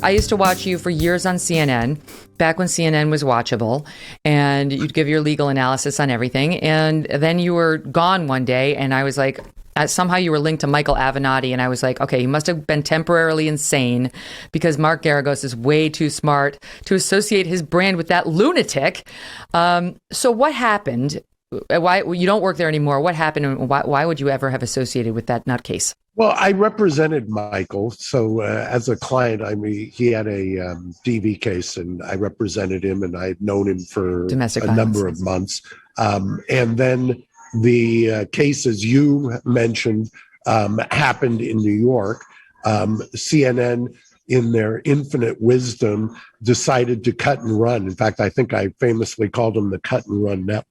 I used to watch you for years on CNN, back when CNN was watchable, and you'd give your legal analysis on everything. And then you were gone one day, and I was like, somehow you were linked to Michael Avenatti, and I was like, okay, he must have been temporarily insane because Mark Geragos is way too smart to associate his brand with that lunatic. So what happened? Why you don't work there anymore? What happened, and why would you ever have associated with that nutcase? Well, I represented Michael. So as a client, I mean, he had a DV case and I represented him, and I had known him for Domestic a violence. number of months. And then the case, as you mentioned, happened in New York. CNN, in their infinite wisdom, decided to cut and run. In fact, I think I famously called them the cut and run network.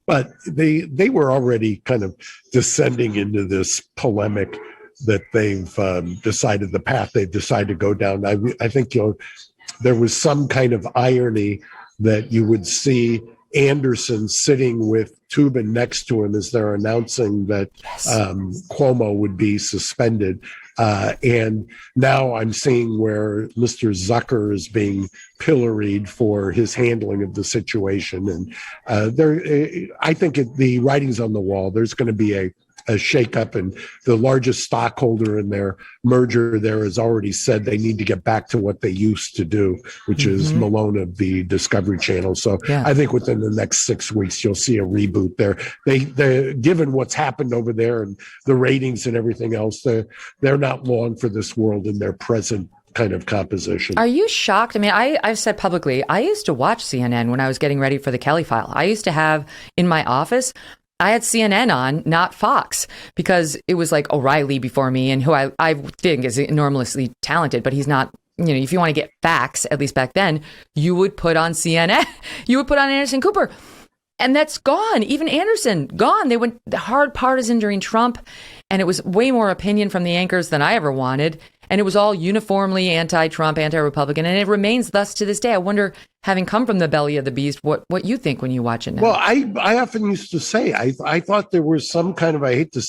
But they were already kind of descending into this polemic that they've decided, the path they've decided to go down. I think there was some kind of irony that you would see Anderson sitting with Tubin next to him as they're announcing that Cuomo would be suspended. And now I'm seeing where Mr. Zucker is being pilloried for his handling of the situation. And I think the writing's on the wall. There's going to be a shakeup, and the largest stockholder in their merger there has already said they need to get back to what they used to do, which is Malone of the Discovery Channel. So I think within the next 6 weeks, you'll see a reboot there. They given what's happened over there and the ratings and everything else, they're not long for this world in their present kind of composition. Are you shocked? I mean, I've said publicly, I used to watch CNN when I was getting ready for the Kelly File. I used to have in my office, I had CNN on, not Fox, because it was like O'Reilly before me, and who I think is enormously talented, but he's not, if you want to get facts, at least back then, you would put on CNN, you would put on Anderson Cooper. And that's gone. Even Anderson, gone. They went hard partisan during Trump, and it was way more opinion from the anchors than I ever wanted. And it was all uniformly anti-Trump, anti-Republican, and it remains thus to this day. I wonder, having come from the belly of the beast, what you think when you watch it now. Well, I often used to say, I thought there was some kind of, I hate to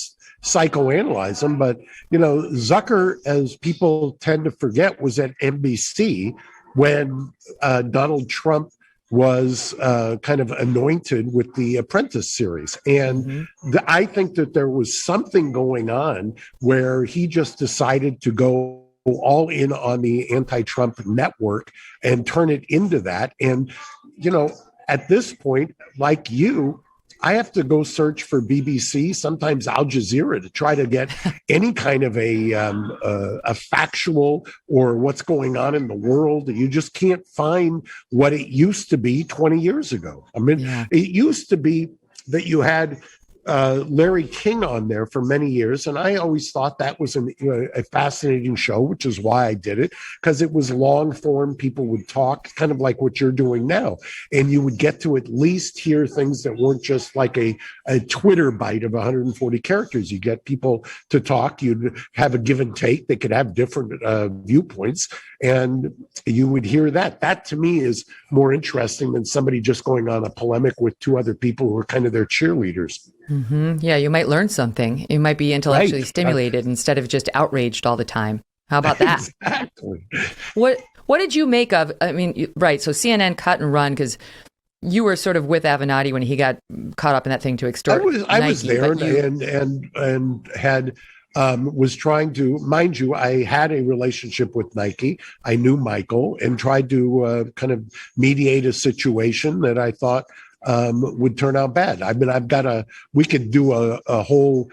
psychoanalyze him, but, Zucker, as people tend to forget, was at NBC when Donald Trump was kind of anointed with the Apprentice series. And I think that there was something going on where he just decided to go all in on the anti-Trump network and turn it into that. And, at this point, like you, I have to go search for BBC, sometimes Al Jazeera, to try to get any kind of a factual or what's going on in the world. You just can't find what it used to be 20 years ago. I mean, It used to be that you had Larry King on there for many years, and I always thought that was a fascinating show, which is why I did it, because it was long form. People would talk, kind of like what you're doing now, and you would get to at least hear things that weren't just like a Twitter bite of 140 characters. You get people to talk. You'd have a give and take. They could have different viewpoints, and you would hear that. That to me is more interesting than somebody just going on a polemic with two other people who are kind of their cheerleaders. Yeah, you might learn something. You might be intellectually stimulated instead of just outraged all the time. How about that? Exactly. What did you make of, I mean, right, so CNN cut and run, because you were sort of with Avenatti when he got caught up in that thing to extort I was there and had was trying to, mind you, I had a relationship with Nike. I knew Michael and tried to kind of mediate a situation that I thought would turn out bad. I mean, we could do a whole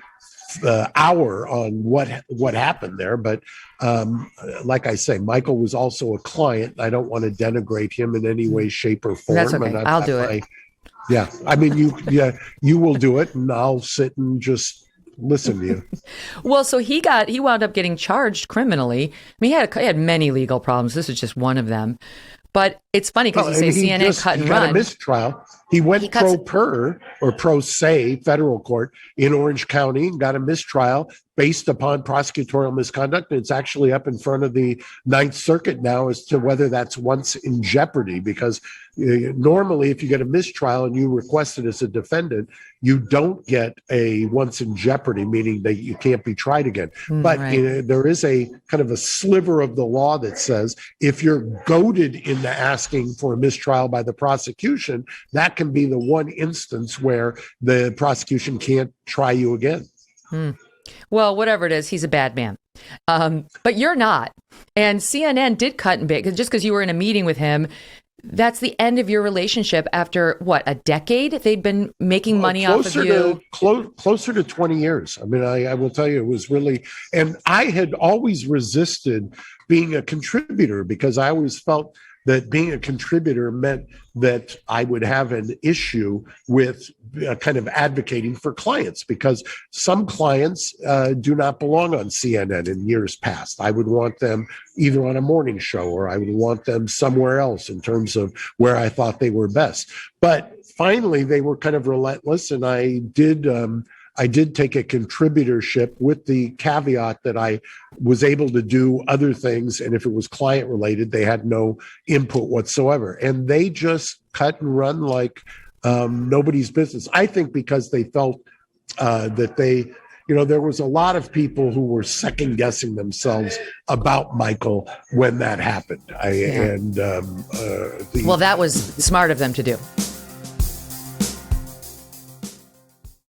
hour on what happened there, but like I say, Michael was also a client. I don't want to denigrate him in any way, shape, or form. That's okay. I'll do it. Yeah, I mean, you will do it, and I'll sit and just listen to you. Well, so he wound up getting charged criminally. I mean, he had many legal problems. This is just one of them. But it's funny because you say CNN cut and run. He got a mistrial. He went pro se federal court in Orange County and got a mistrial. based upon prosecutorial misconduct. It's actually up in front of the Ninth Circuit now as to whether that's once in jeopardy, because normally if you get a mistrial and you request it as a defendant, you don't get a once in jeopardy, meaning that you can't be tried again. But there is a kind of a sliver of the law that says if you're goaded into asking for a mistrial by the prosecution, that can be the one instance where the prosecution can't try you again. Well, whatever it is, he's a bad man. But you're not. And CNN did cut and bait, just because you were in a meeting with him. That's the end of your relationship after, what, a decade? They'd been making money off of you? Closer to 20 years. I mean, I will tell you, it was really, and I had always resisted being a contributor because I always felt that being a contributor meant that I would have an issue with kind of advocating for clients, because some clients do not belong on CNN in years past. I would want them either on a morning show or I would want them somewhere else in terms of where I thought they were best. But finally, they were kind of relentless, and I did take a contributorship with the caveat that I was able to do other things. And if it was client related, they had no input whatsoever. And they just cut and run like nobody's business. I think because they felt that they, there was a lot of people who were second guessing themselves about Michael when that happened. Well, that was smart of them to do.